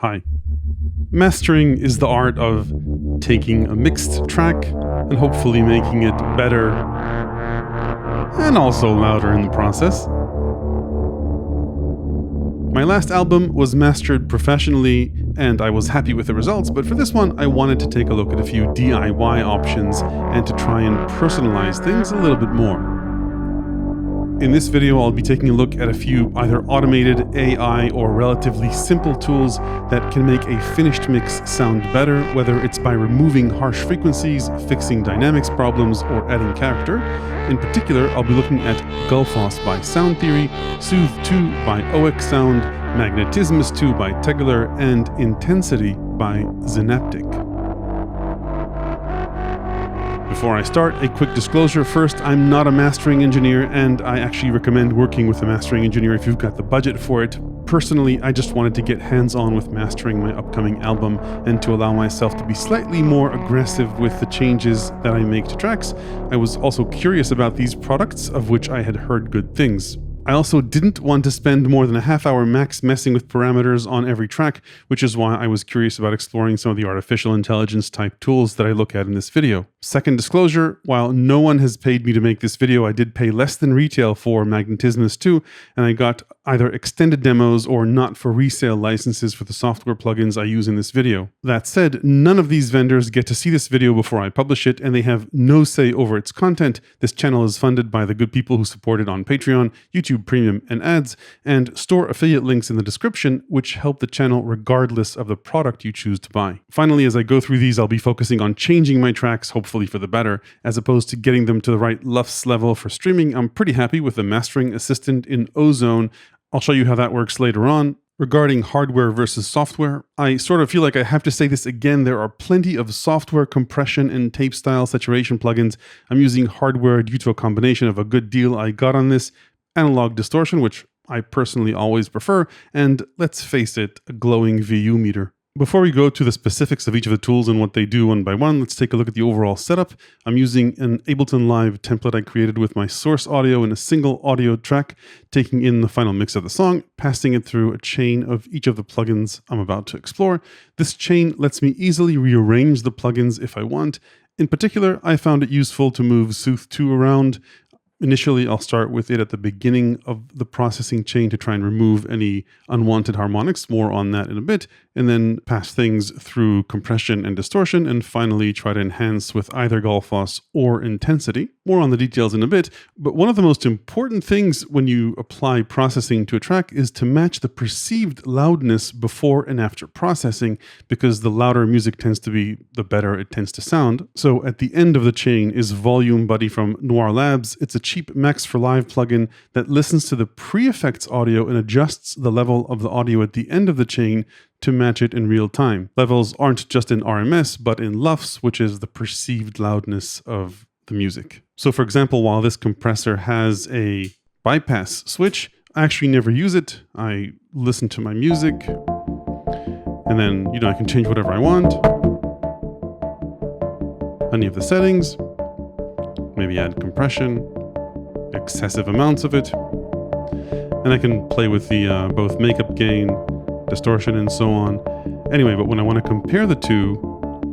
Hi. Mastering is the art of taking a mixed track and hopefully making it better and also louder in the process. My last album was mastered professionally and I was happy with the results, but for this one I wanted to take a look at a few DIY options and to try and personalize things a little bit more. In this video, I'll be taking a look at a few either automated, AI, or relatively simple tools that can make a finished mix sound better, whether it's by removing harsh frequencies, fixing dynamics problems, or adding character. In particular, I'll be looking at Gullfoss by Sound Theory, Soothe 2 by OX Sound, Magnetismus 2 by Tegeler, and Intensity by Zynaptiq. Before I start, a quick disclosure. First, I'm not a mastering engineer, and I actually recommend working with a mastering engineer if you've got the budget for it. Personally, I just wanted to get hands-on with mastering my upcoming album and to allow myself to be slightly more aggressive with the changes that I make to tracks. I was also curious about these products, of which I had heard good things. I also didn't want to spend more than a half hour max messing with parameters on every track, which is why I was curious about exploring some of the artificial intelligence type tools that I look at in this video. Second disclosure, while no one has paid me to make this video, I did pay less than retail for Magnetismus 2, and I got either extended demos or not for resale licenses for the software plugins I use in this video. That said, none of these vendors get to see this video before I publish it, and they have no say over its content. This channel is funded by the good people who support it on Patreon, YouTube Premium, and ads, and store affiliate links in the description, which help the channel regardless of the product you choose to buy. Finally, as I go through these, I'll be focusing on changing my tracks, hopefully for the better, as opposed to getting them to the right LUFS level for streaming. I'm pretty happy with the mastering assistant in Ozone. I'll show you how that works later on. Regarding hardware versus software, I sort of feel like I have to say this again. There are plenty of software compression and tape style saturation plugins. I'm using hardware due to a combination of a good deal I got on this, analog distortion, which I personally always prefer, and let's face it, a glowing VU meter. Before we go to the specifics of each of the tools and what they do one by one, let's take a look at the overall setup. I'm using an Ableton Live template I created with my source audio in a single audio track, taking in the final mix of the song, passing it through a chain of each of the plugins I'm about to explore. This chain lets me easily rearrange the plugins if I want. In particular, I found it useful to move Soothe 2 around. Initially, I'll start with it at the beginning of the processing chain to try and remove any unwanted harmonics, more on that in a bit, and then pass things through compression and distortion, and finally try to enhance with either Gullfoss or Intensity. More on the details in a bit, but one of the most important things when you apply processing to a track is to match the perceived loudness before and after processing, because the louder music tends to be, the better it tends to sound. So at the end of the chain is Volume Buddy from Noir Labs. It's a cheap Max for Live plugin that listens to the pre-effects audio and adjusts the level of the audio at the end of the chain to match it in real time. Levels aren't just in RMS, but in LUFS, which is the perceived loudness of the music. So for example, while this compressor has a bypass switch, I actually never use it. I listen to my music, and then, I can change whatever I want. Any of the settings, maybe add compression, excessive amounts of it, and I can play with the both makeup gain, distortion, and so on. Anyway, but when I want to compare the two,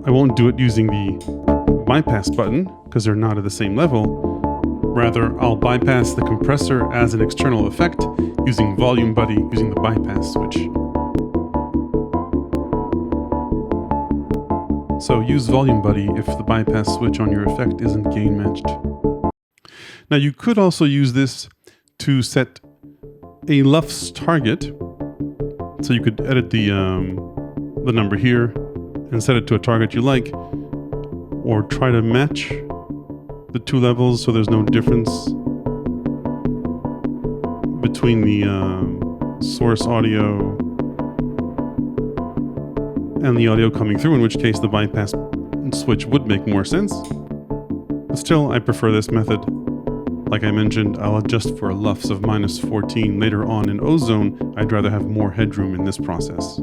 I won't do it using the bypass button because they're not at the same level. Rather, I'll bypass the compressor as an external effect using Volume Buddy using the bypass switch. So use Volume Buddy if the bypass switch on your effect isn't gain matched. Now you could also use this to set a LUFS target. So you could edit the number here and set it to a target you like, or try to match the two levels so there's no difference between the source audio and the audio coming through, in which case the bypass switch would make more sense. But still, I prefer this method. Like I mentioned, I'll adjust for a LUFS of -14 later on in Ozone. I'd rather have more headroom in this process.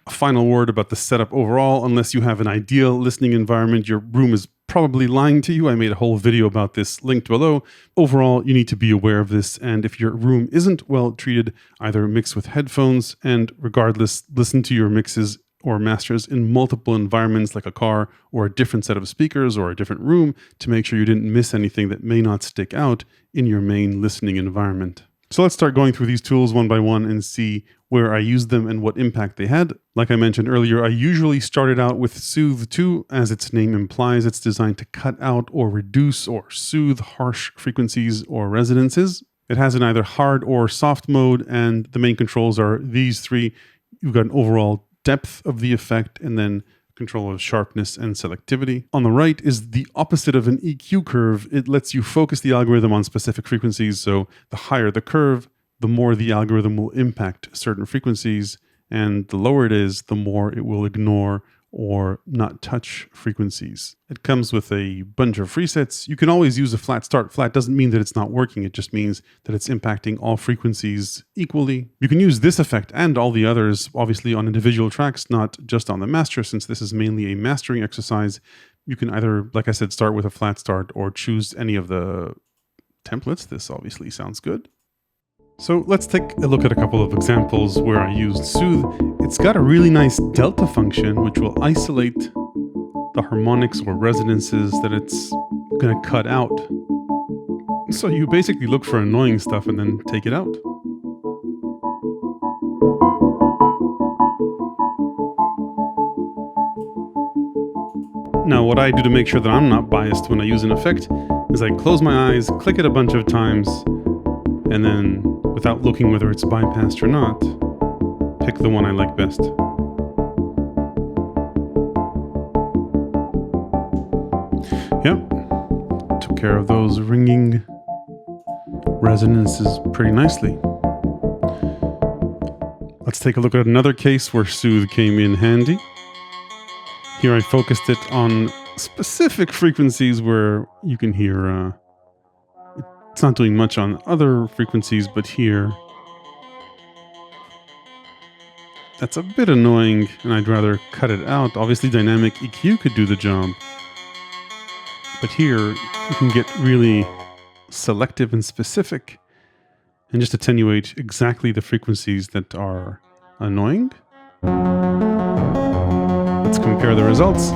A final word about the setup overall. Unless you have an ideal listening environment, your room is probably lying to you. I made a whole video about this linked below. Overall, you need to be aware of this, and if your room isn't well treated, either mix with headphones, and regardless, listen to your mixes or masters in multiple environments like a car or a different set of speakers or a different room to make sure you didn't miss anything that may not stick out in your main listening environment. So let's start going through these tools one by one and see where I used them and what impact they had. Like I mentioned earlier, I usually started out with Soothe 2. As its name implies, it's designed to cut out or reduce or soothe harsh frequencies or resonances. It has an either hard or soft mode, and the main controls are these three. You've got an overall depth of the effect and then control of sharpness and selectivity. On the right is the opposite of an EQ curve. It lets you focus the algorithm on specific frequencies, so the higher the curve, the more the algorithm will impact certain frequencies, and the lower it is, the more it will ignore or not touch frequencies. It comes with a bunch of presets. You can always use a flat start. Flat doesn't mean that it's not working, it just means that it's impacting all frequencies equally. You can use this effect and all the others, obviously on individual tracks, not just on the master, since this is mainly a mastering exercise. You can either, like I said, start with a flat start or choose any of the templates. This obviously sounds good. So let's take a look at a couple of examples where I used Soothe. It's got a really nice delta function, which will isolate the harmonics or resonances that it's going to cut out. So you basically look for annoying stuff and then take it out. Now, what I do to make sure that I'm not biased when I use an effect is I close my eyes, click it a bunch of times, and then, without looking whether it's bypassed or not, pick the one I like best. Yep, took care of those ringing resonances pretty nicely. Let's take a look at another case where Soothe came in handy. Here I focused it on specific frequencies where you can hear it's not doing much on other frequencies, but here that's a bit annoying and I'd rather cut it out. Obviously dynamic EQ could do the job, but here you can get really selective and specific and just attenuate exactly the frequencies that are annoying. Let's compare the results.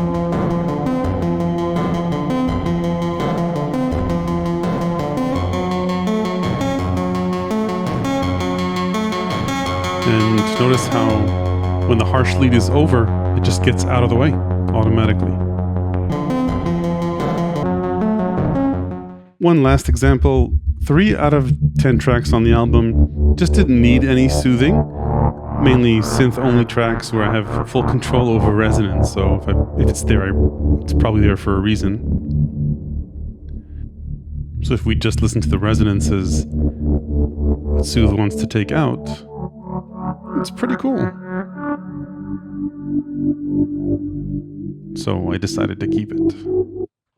And notice how when the harsh lead is over, it just gets out of the way automatically. One last example, 3 out of 10 tracks on the album just didn't need any soothing. Mainly synth-only tracks where I have full control over resonance, so if it's there, it's probably there for a reason. So if we just listen to the resonances what Soothe wants to take out, it's pretty cool. So I decided to keep it.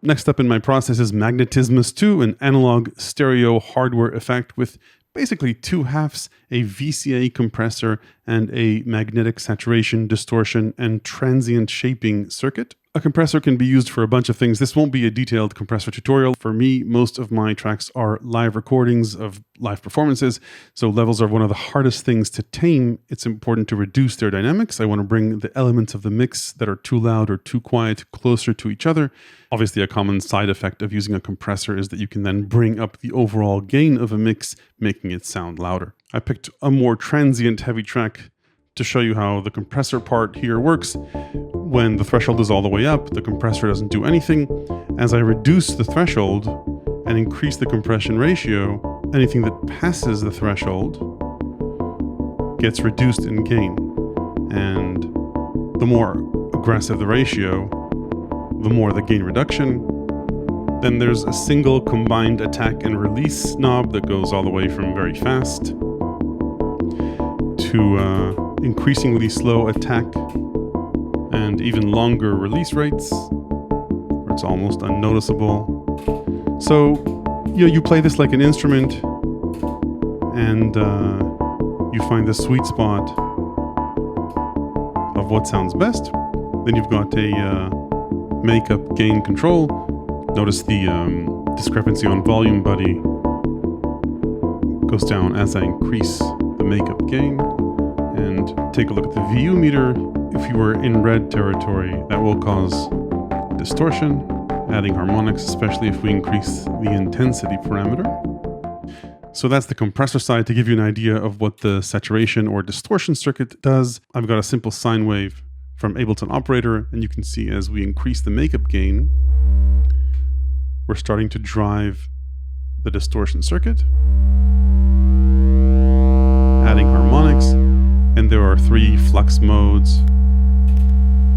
Next up in my process is Magnetismus 2, an analog stereo hardware effect with basically 2 halves, a VCA compressor and a magnetic saturation, distortion, and transient shaping circuit. A compressor can be used for a bunch of things. This won't be a detailed compressor tutorial. For me, most of my tracks are live recordings of live performances, so levels are one of the hardest things to tame. It's important to reduce their dynamics. I want to bring the elements of the mix that are too loud or too quiet closer to each other. Obviously, a common side effect of using a compressor is that you can then bring up the overall gain of a mix, making it sound louder. I picked a more transient heavy track to show you how the compressor part here works. When the threshold is all the way up, the compressor doesn't do anything. As I reduce the threshold and increase the compression ratio, anything that passes the threshold gets reduced in gain. And the more aggressive the ratio, the more the gain reduction. Then there's a single combined attack and release knob that goes all the way from very fast to increasingly slow attack and even longer release rates, where it's almost unnoticeable. So, you play this like an instrument, and you find the sweet spot of what sounds best. Then you've got a makeup gain control, Notice the discrepancy on volume buddy goes down as I increase the makeup gain. And take a look at the VU meter. If you were in red territory, that will cause distortion, adding harmonics, especially if we increase the intensity parameter. So that's the compressor side to give you an idea of what the saturation or distortion circuit does. I've got a simple sine wave from Ableton Operator, and you can see as we increase the makeup gain, we're starting to drive the distortion circuit, adding harmonics, and there are 3 flux modes.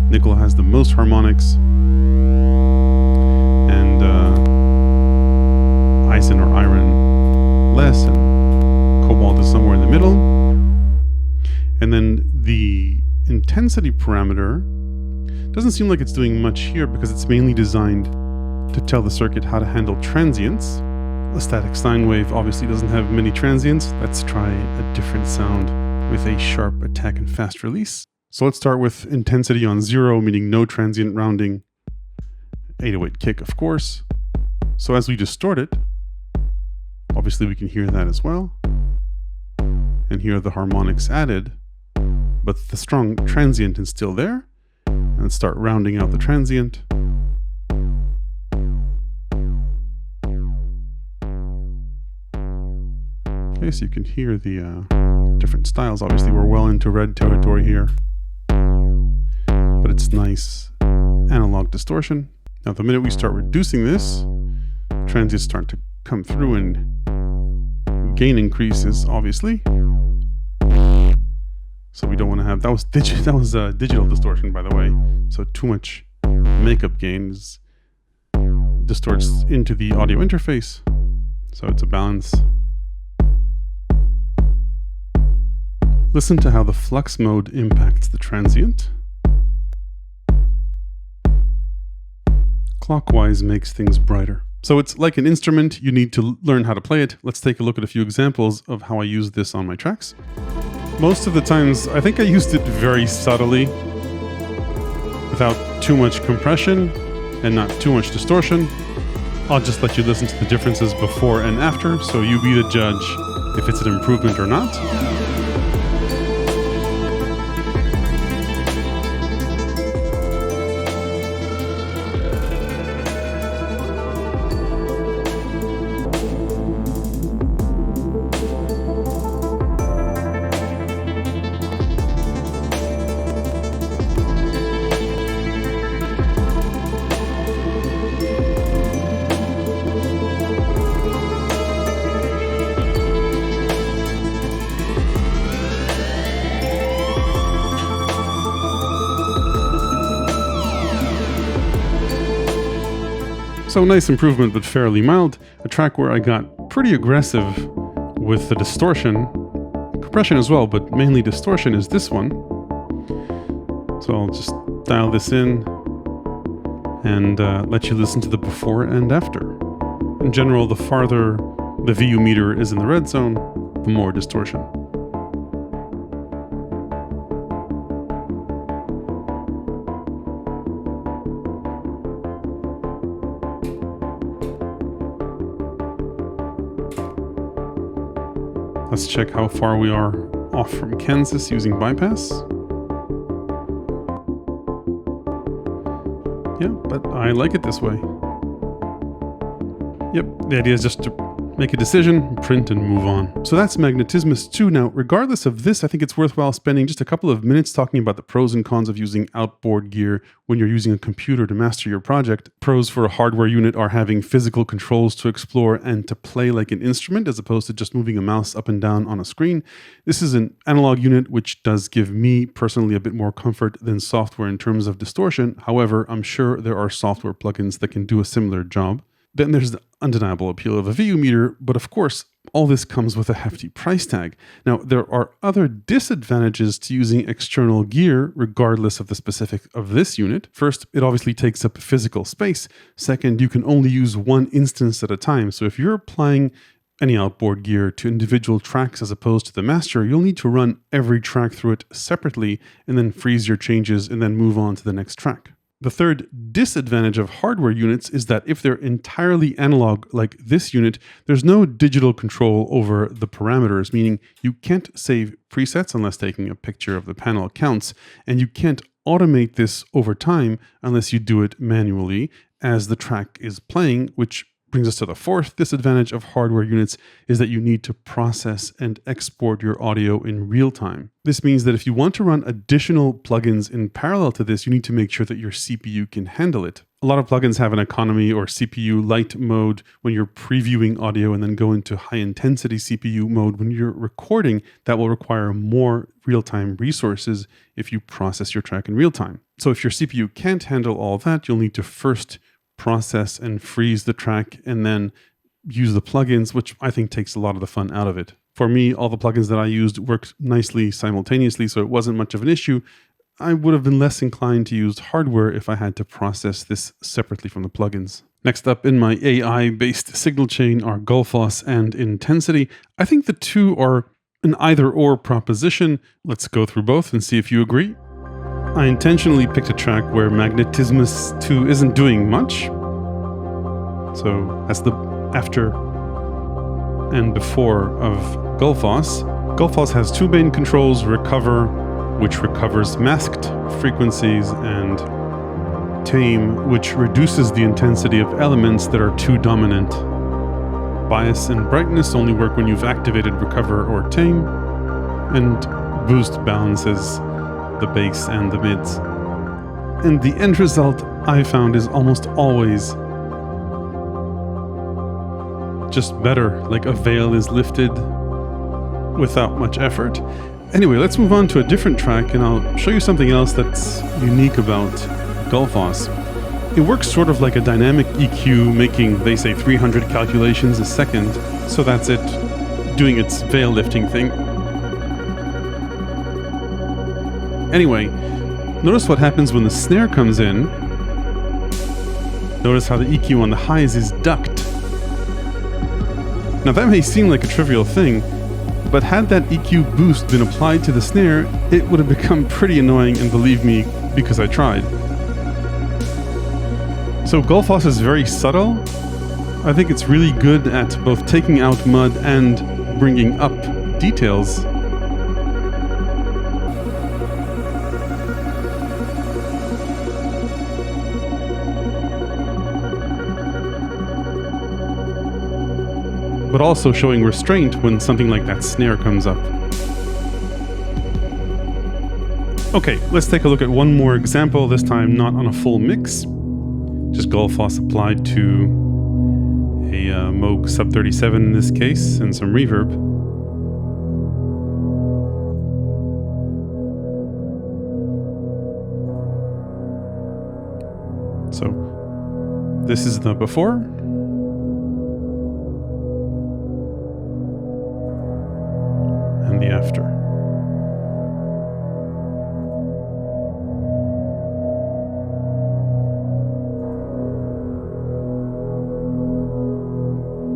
Nickel has the most harmonics, and Eisen or iron less, and cobalt is somewhere in the middle. And then the intensity parameter doesn't seem like it's doing much here because it's mainly designed to tell the circuit how to handle transients. A static sine wave obviously doesn't have many transients. Let's try a different sound with a sharp attack and fast release. So let's start with intensity on 0, meaning no transient rounding. 808 kick, of course. So as we distort it, obviously we can hear that as well. And hear the harmonics added, but the strong transient is still there. And let's start rounding out the transient. Okay, so you can hear the different styles. Obviously we're well into red territory here, but it's nice analog distortion. Now the minute we start reducing this, transients start to come through and gain increases, obviously. So we don't want to have, that was digital distortion, by the way. So too much makeup gain distorts into the audio interface. So it's a balance. Listen to how the flux mode impacts the transient. Clockwise makes things brighter. So it's like an instrument, you need to learn how to play it. Let's take a look at a few examples of how I use this on my tracks. Most of the times, I think I used it very subtly, without too much compression and not too much distortion. I'll just let you listen to the differences before and after, so you be the judge if it's an improvement or not. So nice improvement, but fairly mild. A track where I got pretty aggressive with the distortion, compression as well, but mainly distortion is this one. So I'll just dial this in and let you listen to the before and after. In general, the farther the VU meter is in the red zone, the more distortion. Let's check how far we are off from Kansas using bypass. Yeah, but I like it this way. Yep, the idea is just to make a decision, print, and move on. So that's Magnetismus 2. Now, regardless of this, I think it's worthwhile spending just a couple of minutes talking about the pros and cons of using outboard gear when you're using a computer to master your project. Pros for a hardware unit are having physical controls to explore and to play like an instrument as opposed to just moving a mouse up and down on a screen. This is an analog unit, which does give me personally a bit more comfort than software in terms of distortion. However, I'm sure there are software plugins that can do a similar job. Then there's the undeniable appeal of a VU meter, but of course, all this comes with a hefty price tag. Now, there are other disadvantages to using external gear, regardless of the specific of this unit. First, it obviously takes up physical space. Second, you can only use one instance at a time. So if you're applying any outboard gear to individual tracks as opposed to the master, you'll need to run every track through it separately and then freeze your changes and then move on to the next track. The third disadvantage of hardware units is that if they're entirely analog like this unit, there's no digital control over the parameters, meaning you can't save presets unless taking a picture of the panel counts, and you can't automate this over time unless you do it manually as the track is playing, which brings us to the fourth disadvantage of hardware units is that you need to process and export your audio in real time. This means that if you want to run additional plugins in parallel to this, you need to make sure that your CPU can handle it. A lot of plugins have an economy or CPU light mode when you're previewing audio and then go into high intensity CPU mode when you're recording. That will require more real-time resources if you process your track in real time. So if your CPU can't handle all that, you'll need to first process and freeze the track and then use the plugins, which I think takes a lot of the fun out of it. For me, all the plugins that I used worked nicely simultaneously, so it wasn't much of an issue. I would have been less inclined to use hardware if I had to process this separately from the plugins. Next up in my AI-based signal chain are Gullfoss and Intensity. I think the two are an either-or proposition. Let's go through both and see if you agree. I intentionally picked a track where Magnetismus 2 isn't doing much. So that's the after and before of Gullfoss. Gullfoss has two main controls: recover, which recovers masked frequencies, and tame, which reduces the intensity of elements that are too dominant. Bias and brightness only work when you've activated recover or tame, and boost balances the bass and the mids. And the end result I found is almost always just better, like a veil is lifted without much effort. Anyway, let's move on to a different track and I'll show you something else that's unique about Gullfoss. It works sort of like a dynamic EQ, making, they say, 300 calculations a second. So that's it, doing its veil lifting thing. Anyway, notice what happens when the snare comes in. Notice how the EQ on the highs is ducked. Now that may seem like a trivial thing, but had that EQ boost been applied to the snare, it would have become pretty annoying, and believe me, because I tried. So Gullfoss is very subtle. I think it's really good at both taking out mud and bringing up details. But also showing restraint when something like that snare comes up. Okay, let's take a look at one more example, this time not on a full mix. Just Gullfoss applied to a Moog Sub 37 in this case, and some reverb. So, this is the before. And the after.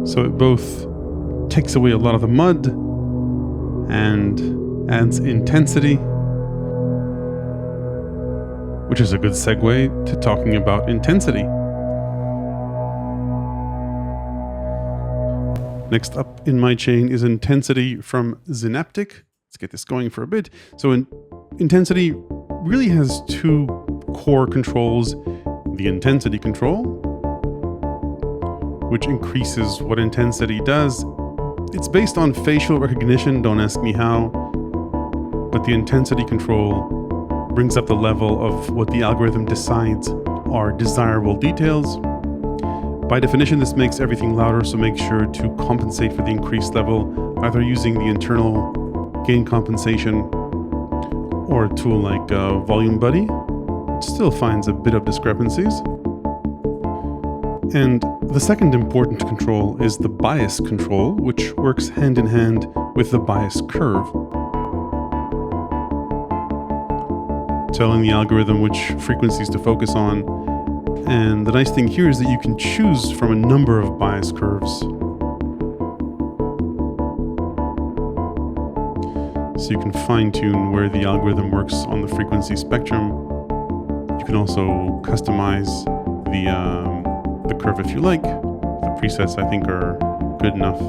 So it both takes away a lot of the mud and adds intensity, which is a good segue to talking about intensity. Next up in my chain is Intensity from Zynaptiq. Let's get this going for a bit. So Intensity really has two core controls. The intensity control, which increases what intensity does. It's based on facial recognition, don't ask me how, but the intensity control brings up the level of what the algorithm decides are desirable details. By definition, this makes everything louder, so make sure to compensate for the increased level, either using the internal gain compensation or a tool like Volume Buddy, which still finds a bit of discrepancies. And the second important control is the bias control, which works hand in hand with the bias curve, telling the algorithm which frequencies to focus on. And the nice thing here is that you can choose from a number of bias curves. So you can fine-tune where the algorithm works on the frequency spectrum. You can also customize the curve if you like. The presets, I think, are good enough.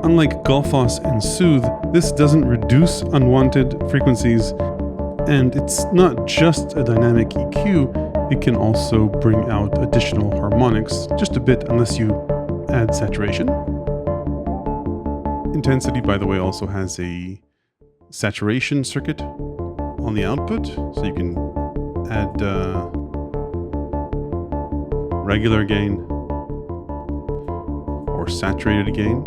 Unlike Gullfoss and Soothe, this doesn't reduce unwanted frequencies, and it's not just a dynamic EQ, it can also bring out additional harmonics, just a bit unless you add saturation. Intensity, by the way, also has a saturation circuit on the output, so you can add regular gain or saturated gain.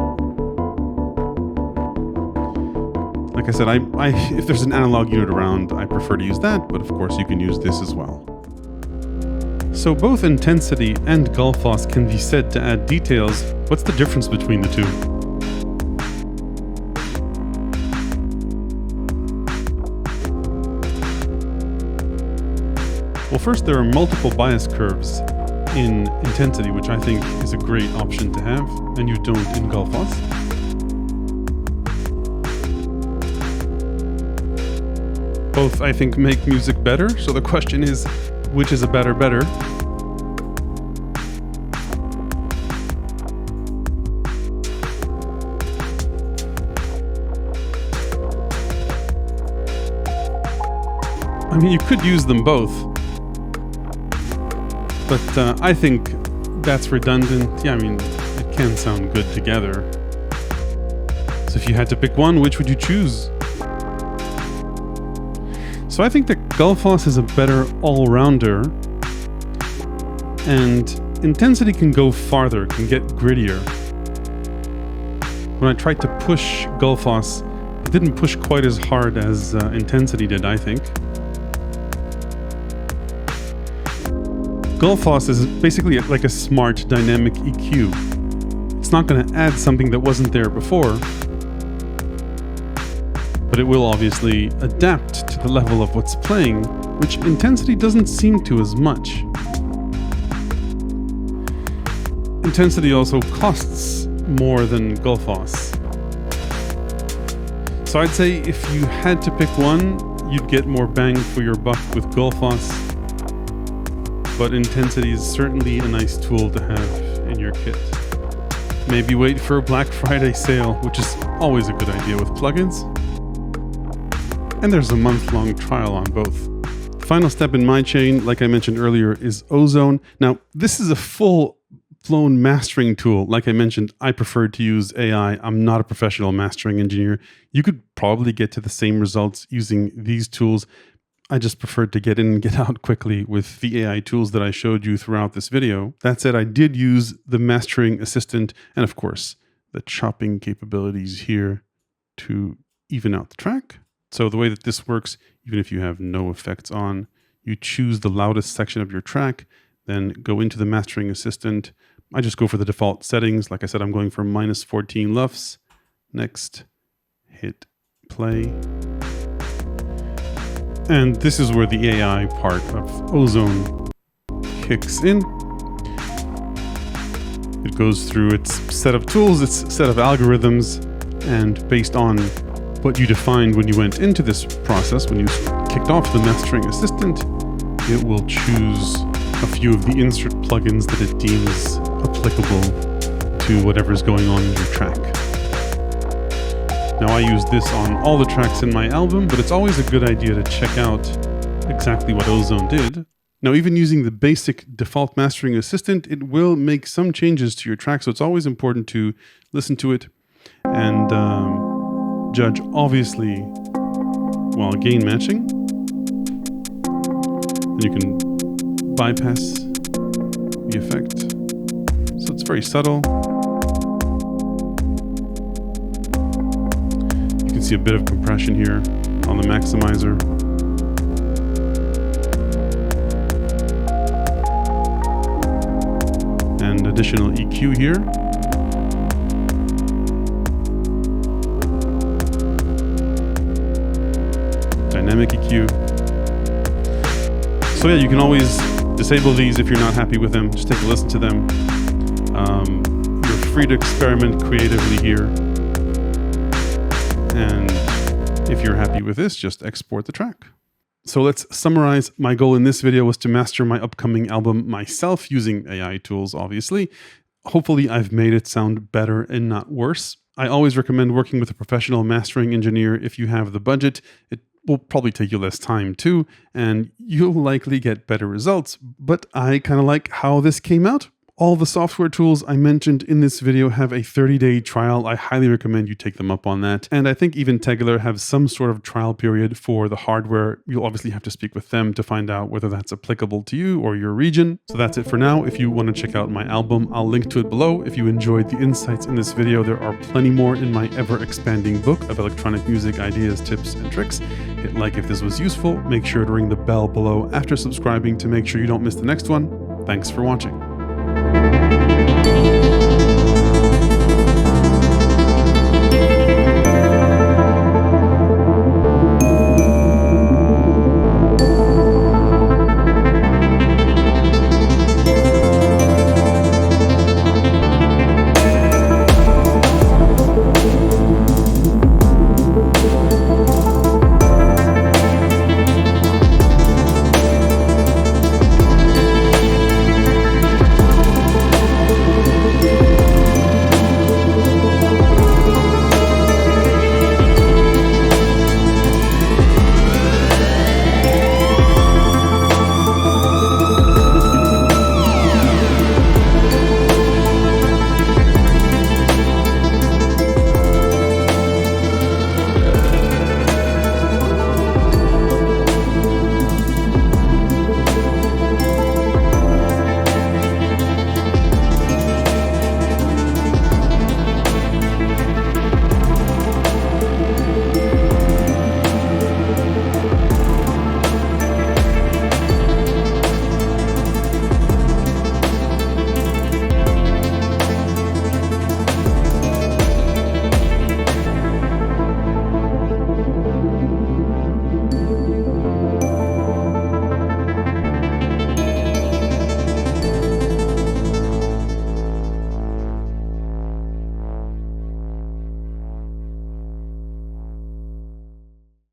Like I said, if there's an analog unit around, I prefer to use that, but of course you can use this as well. So both intensity and Gullfoss can be said to add details. What's the difference between the two? Well, first, there are multiple bias curves in intensity, which I think is a great option to have, and you don't in Gullfoss. Both, I think, make music better, so the question is, which is a better? I mean, you could use them both, but I think that's redundant. Yeah, I mean, it can sound good together. So if you had to pick one, which would you choose? So I think that Gullfoss is a better all-rounder, and intensity can go farther, can get grittier. When I tried to push Gullfoss, it didn't push quite as hard as intensity did, I think. Gullfoss is basically like a smart dynamic EQ. It's not going to add something that wasn't there before, but it will obviously adapt to the level of what's playing, which intensity doesn't seem to as much. Intensity also costs more than Gullfoss. So I'd say if you had to pick one, you'd get more bang for your buck with Gullfoss, but intensity is certainly a nice tool to have in your kit. Maybe wait for a Black Friday sale, which is always a good idea with plugins. And there's a month-long trial on both. The final step in my chain, like I mentioned earlier, is Ozone. Now, this is a full-blown mastering tool. Like I mentioned, I prefer to use AI. I'm not a professional mastering engineer. You could probably get to the same results using these tools. I just preferred to get in and get out quickly with the AI tools that I showed you throughout this video. That said, I did use the mastering assistant and, of course, the chopping capabilities here to even out the track. So the way that this works, even if you have no effects on, you choose the loudest section of your track, then go into the mastering assistant. I just go for the default settings. Like I said, I'm going for -14 LUFS. Next, hit play. And this is where the AI part of Ozone kicks in. It goes through its set of tools, its set of algorithms, and based on what you defined when you went into this process, when you kicked off the mastering assistant, it will choose a few of the insert plugins that it deems applicable to whatever's going on in your track. Now, I use this on all the tracks in my album, but it's always a good idea to check out exactly what Ozone did. Now, even using the basic default mastering assistant, it will make some changes to your track, so it's always important to listen to it and judge, obviously, while gain matching. And you can bypass the effect. So it's very subtle. You can see a bit of compression here on the maximizer. And additional EQ here. Dynamic EQ. So yeah, you can always disable these if you're not happy with them. Just take a listen to them. You're free to experiment creatively here. And if you're happy with this, just export the track. So let's summarize. My goal in this video was to master my upcoming album myself using AI tools, obviously. Hopefully I've made it sound better and not worse. I always recommend working with a professional mastering engineer if you have the budget. It will probably take you less time too, and you'll likely get better results. But I kind of like how this came out. All the software tools I mentioned in this video have a 30-day trial. I highly recommend you take them up on that. And I think even Tegeler have some sort of trial period for the hardware. You'll obviously have to speak with them to find out whether that's applicable to you or your region. So that's it for now. If you want to check out my album, I'll link to it below. If you enjoyed the insights in this video, there are plenty more in my ever-expanding book of electronic music ideas, tips, and tricks. Hit like if this was useful. Make sure to ring the bell below after subscribing to make sure you don't miss the next one. Thanks for watching.